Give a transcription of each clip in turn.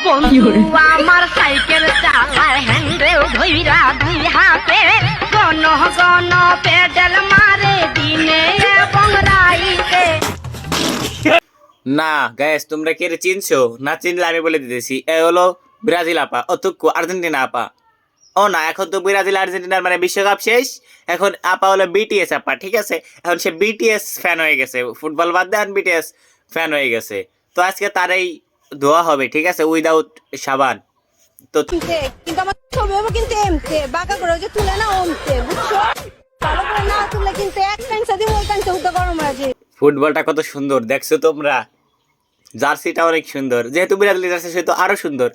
বন্ধু আমার সাইকেল চালায় হ্যান্ডেল ধইরা দুই হাতে গণ গণ পেডেল মারে দিনে এবং রাইতে। না গাইস, তোমরা কে চিনছো? না চিনলে আমি বলে দিতেছি, এ হলো ব্রাজিল আপা, অতুক্কু আর্জেন্টিনা আপা। ও না, এখন তো ব্রাজিল আর্জেন্টিনার মানে বিশ্বকাপ শেষ, এখন আপা হলো বিটিএস আপা, ঠিক আছে? এখন সে বিটিএস ফ্যান হয়ে গেছে, ফুটবল বাদ দেন বিটিএস ফ্যান হয়ে গেছে। তো আজকে তারই দোয়া হবে, ঠিক আছে, উইদাউট সাবান। তো কিন্তু আমার ছবি হবে কিন্তু এমতে বাঁকা করে যে তুলে না ওমতে, বুঝছো? ভালো করে না তুলে কিন্তু এক কাঁচা দিয়ে ওই কাঁচা উঠতে গরম আছে। ফুটবলটা কত সুন্দর দেখছো তোমরা, জার্সিটা অনেক সুন্দর, যেহেতু ব্রাজিলের জার্সি সেহেতু আরো সুন্দর।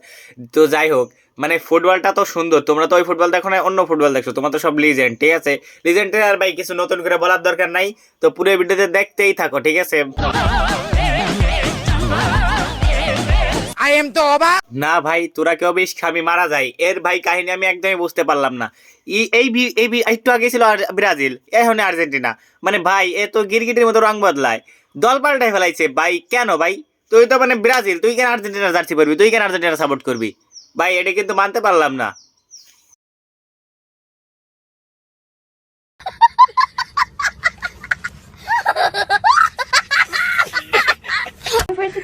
তো যাই হোক, মানে ফুটবলটা তো সুন্দর, তোমরা তো ওই ফুটবল দেখো না, অন্য ফুটবল দেখছো, তোমরা তো সব লিজেন্ড, ঠিক আছে? লিজেন্ডের আর ভাই কিছু নতুন করে বলার দরকার নাই, তো পুরো ভিডিওতে দেখতেই থাকো, ঠিক আছে? না ভাই, তোরা কেউ বেশ খাবি মারা যায়, এর ভাই কাহিনী আমি একদমই বুঝতে পারলাম না। একটু আগে ছিল ব্রাজিল, এখন আর্জেন্টিনা, মানে ভাই এ তো গিরগিটির মতো রং বদলায়, দল পাল্টাই ফেলাইছে ভাই। কেন ভাই? তুই তো মানে ব্রাজিল, তুই কেন আর্জেন্টিনার জার্সি পরবি? তুই কেন আর্জেন্টিনা সাপোর্ট করবি? ভাই এটা কিন্তু মানতে পারলাম না।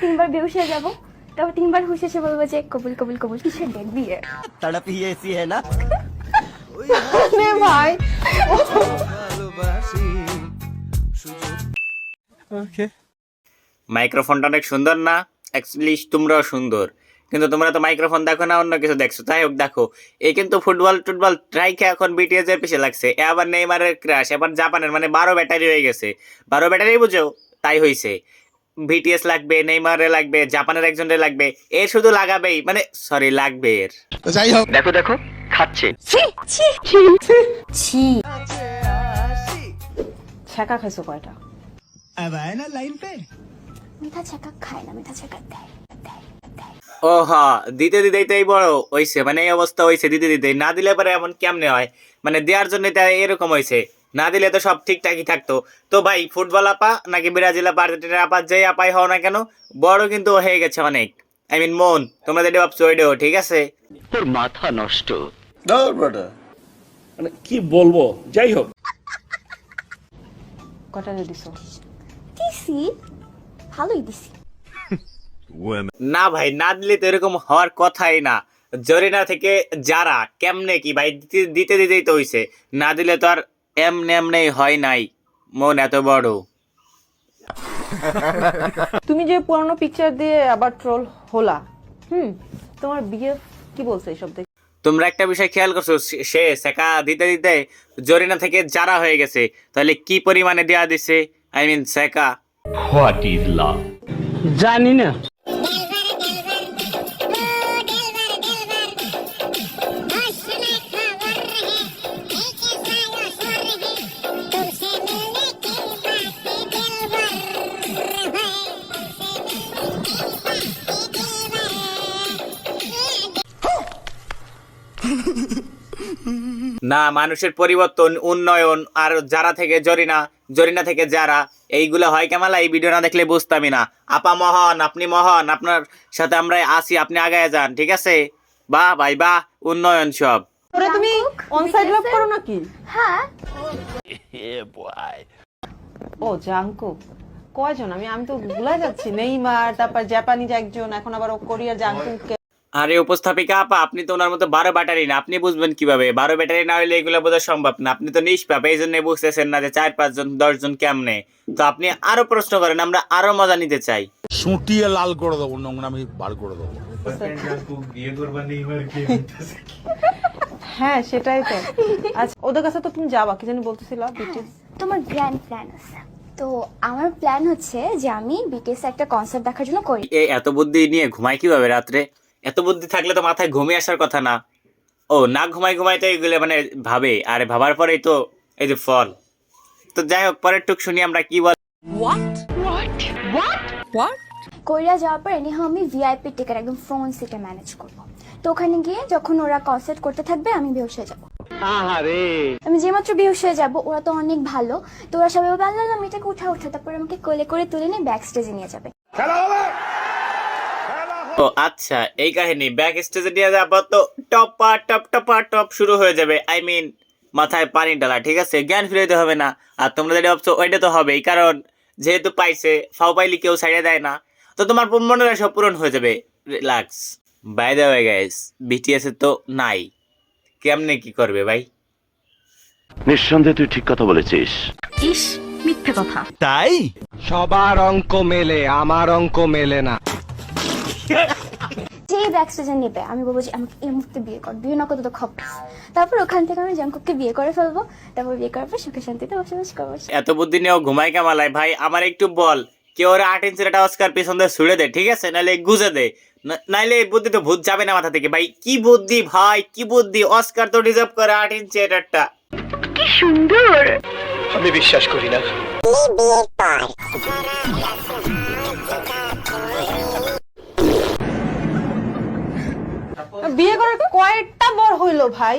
তিনবার বেহুশ হয়ে যাবো, তারপর তিনবার হুশ এসে বলবো যে কবুল কবুল কবুল, কিসের ডেট বিয়ে? तड़प ही ऐसी है ना। ভাই মাইক্রোফোনটা অনেক সুন্দর না? অ্যাকচুয়ালি তোমরাও সুন্দর, কিন্তু তোমরা তো মাইক্রোফোন দেখো না, অন্য কিছু দেখছো। তাই হোক, দেখো এই কিন্তু ফুটবল টুটবল ট্রাইকে এখন বিটিএস এর পিছিয়ে লাগছে, এ আবার নেইমারের ক্রাশ, এবার জাপানের মানে 12 ব্যাটারি হয়ে গেছে। 12 ব্যাটারি বুঝো, তাই হয়েছে। বিটিএস লাগবে, নেইমারে লাগবে, জাপানের একজনের লাগবে, এর শুধু লাগাবেই, মানে সরি লাগবে এর। देखो देखो खाচ্ছে। ছি, ছ্যাঁকা খাইছো কয়টা? अब आए ना लाइन पे। মিঠা ছ্যাঁকা খায় না, মিঠা ছ্যাঁকা দেয়। ও হ্যাঁ, দিতে দিতেই তো এই বড় হয়েছে, মানে এই অবস্থা হয়েছে দিতে দিতেই। না দিলে পরে এমন কেমনে হয়? মানে দেওয়ার জন্য এরকম হয়েছে, না দিলে তো সব ঠিকঠাকই থাকতো। তো ভাই ফুটবল আপা নাকি ব্রাজিল আপা আর্জেন্টিনা আপা যেই আপাই হও না কেন, বড় কিন্তু হয়ে গেছে অনেক। আই মিন মন, তোমরা যেটা ভাবছো ওইটাও ঠিক আছে। তোর মাথা নষ্ট। মানে কি বলবো, যাই হোক। কটা দিছো? দিছি, ভালোই দিছি। না ভাই, না দিলে তো এরকম হওয়ার কথাই না। জরিনা থেকে যারা কেমনে কি ভাই দিতে দিতেই তো হইছে, না দিলে তো আর এমনি এমনি হয় নাই। মন এত বড়। তুমি যে পুরনো পিকচার দিয়ে আবার ট্রোল হলা, তোমার বিয়ে কি বলছে এইসব দেখে? তোমরা একটা বিষয় খেয়াল করছো, সে সেকা দিতে দিতে জরিনা থেকে যারা হয়ে গেছে, তাহলে কি পরিমাণে দেয়া দিছে? আই মিন সেকা। হোয়াট ইজ লাভ জানি না। না, মানুষের পরিবর্তন, উন্নয়ন, আর যারা থেকে জরিনা, জরিনা থেকে যারা, এইগুলো হয় কেমালা এই ভিডিও না দেখলে বুঝতামই না। আপা মহান, আপনি মহান, আপনার সাথে আমরা আসি, আপনি আগায় যান, ঠিক আছে? বাহ ভাই বাহ, উন্নয়ন সব। ওরা তুমি অন সাইড লাভ করো নাকি? হ্যাঁ, ও জাঙ্কুক কয়জন? আমি তো ভুলে যাচ্ছি। নেইমার, তারপর জাপানিজ একজন, এখন আবার ও কোরিয়ার জাঙ্কুক। আরে উপস্থাপিকা আপা, আপনি তো ওনার মতো 12 ব্যাটারি না, আপনি বুঝবেন কিভাবে? 12 ব্যাটারি না হলে এগুলো বোঝা সম্ভব না। আপনি তো নিষ্পাপ, এই জন্য বুঝতেছেন না যে 4-5 জন 10 জন কেমনে। তো আপনি আরো প্রশ্ন করেন, আমরা আরো মজা নিতে চাই। সুটিয়ে লাল করে দেবো, নোংরামি বার করে দেবো। হ্যাঁ সেটাই তো। আচ্ছা ওদের কাছে তো তুমি যাবা, কি জানি বলতেছিল বিটিএস? তোমার গ্র্যান্ড প্ল্যান আছে। তো আমার প্ল্যান হচ্ছে যে আমি বিটিএস একটা কনসার্ট দেখার জন্য করি। এই এত বুদ্ধি নিয়ে ঘুমাই কিভাবে রাত্রে? এত বুদ্ধি থাকলে তো মাথায় ঘুমিয়ে আসার কথা না। ও না, ঘুমাই তো এইগুলো মানে ভাবে, আর ভাবার পরেই তো এই যে ফল। তো যাই হোক, পরের টুক শুনি আমরা কি বল। কোরিয়া যাওয়ার পর এনি আমি ভিআইপি টিকেট একদম ফ্রন্ট সিটে ম্যানেজ করবো। তো ওখানে গিয়ে যখন ওরা কনসার্ট করতে থাকবে আমি বেহুশ হয়ে যাবো। আমি যেমাত্র বেহুশ হয়ে যাবো, ওরা তো অনেক ভালো, তো ওরা সবাই বলবে আল্লাহ মেয়েটাকে উঠা, তারপর আমাকে কোলে করে তুলে নিয়ে ব্যাক স্টেজে নিয়ে যাবে। ও আচ্ছা, এই কাহিনী। ব্যাক স্টেজে নিয়ে যাবো তো টপ শুরু হয়ে যাবে। আই মিন মাথায় পানি ডালা, ঠিক আছে? জ্ঞান ফিরাইতে হবে না। আর তোমরা যেটা ভাবছো ওইটা তো হবেই, কারণ যেহেতু পাইছে, ফাও পাইলে কেউ ছাইড়ে দেয় না, তো তোমার মনের আশা পূরণ হয়ে যাবে। Relax. By the way guys, BTS এ তো নাই, কেমনে কি করবে ভাই? নিঃসন্দেহে তুই ঠিক কথা বলেছিস। ইস, মিথ্যে কথা। তাই সবার অঙ্ক মেলে, আমার অঙ্ক মেলে না। যেই ব্যাক স্টেজে নেবে আমি বলবো যে আমাকে এই মুহূর্তে বিয়ে কর, বিয়ে না করতে তো খপ্পস। তারপর ওখান থেকে আমি জাঙ্কুককে বিয়ে করে ফেলবো, তারপর বিয়ে করার পর সুখে শান্তিতে বসবাস করবো। এত বুদ্ধি নিয়েও ঘুমাই কামালাই ভাই। আমার একটু বল, কেউ ওরা 8 ইঞ্চের একটা অস্কার পিছন দিয়ে ছুড়ে দে, ঠিক আছে? নাহলে গুজে দে, নাইলে এই বুদ্ধি তো ভূত যাবে না মাথা থেকে ভাই। কি বুদ্ধি ভাই, কি বুদ্ধি! অস্কার তো ডিজার্ভ করে 8 ইঞ্চের একটা। কি সুন্দর। আমি বিশ্বাস করি না। বিয়ে করার কয়েকটা বর হইলো ভাই?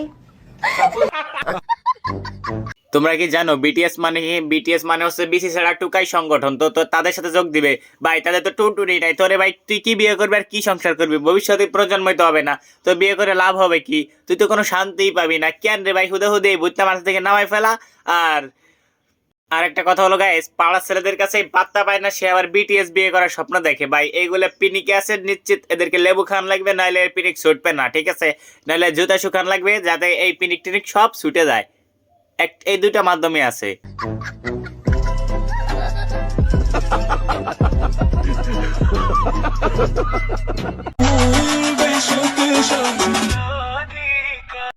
তোমরা কি জানো বিটিএস মানে কি? বিটিএস মানে হচ্ছে বিসি ছাড়া টুকাই সংগঠন। তো তো তাদের সাথে যোগ দিবে ভাই, তাদের তো টুটুনি নাই। তোরে ভাই তুই কি বিয়ে করবি আর কি সংসার করবি? ভবিষ্যতে প্রজন্মই তো হবে না, তো বিয়ে করে লাভ হবে কি? তুই তো কোনো শান্তিই পাবি না। কেন রে ভাই, হুদে হুদে ভূতটা মাথা থেকে নামাই ফেলা। আর একটা কথা হলো গাইস, পাড়ার ছেলেদের কাছে পাত্তা পায় না, সে আবার বিটিএস বিয়ে করার স্বপ্ন দেখে ভাই। এইগুলো পিনিকে আছে নিশ্চিত, এদেরকে লেবু খান লাগবে, নাইলে পিনিক ছুটবে না, ঠিক আছে? নাইলে জুতা শুকান লাগবে, যাতে এই পিনিক টিনিক সব ছুটে যায়। এই দুইটা মাধ্যমে আছে।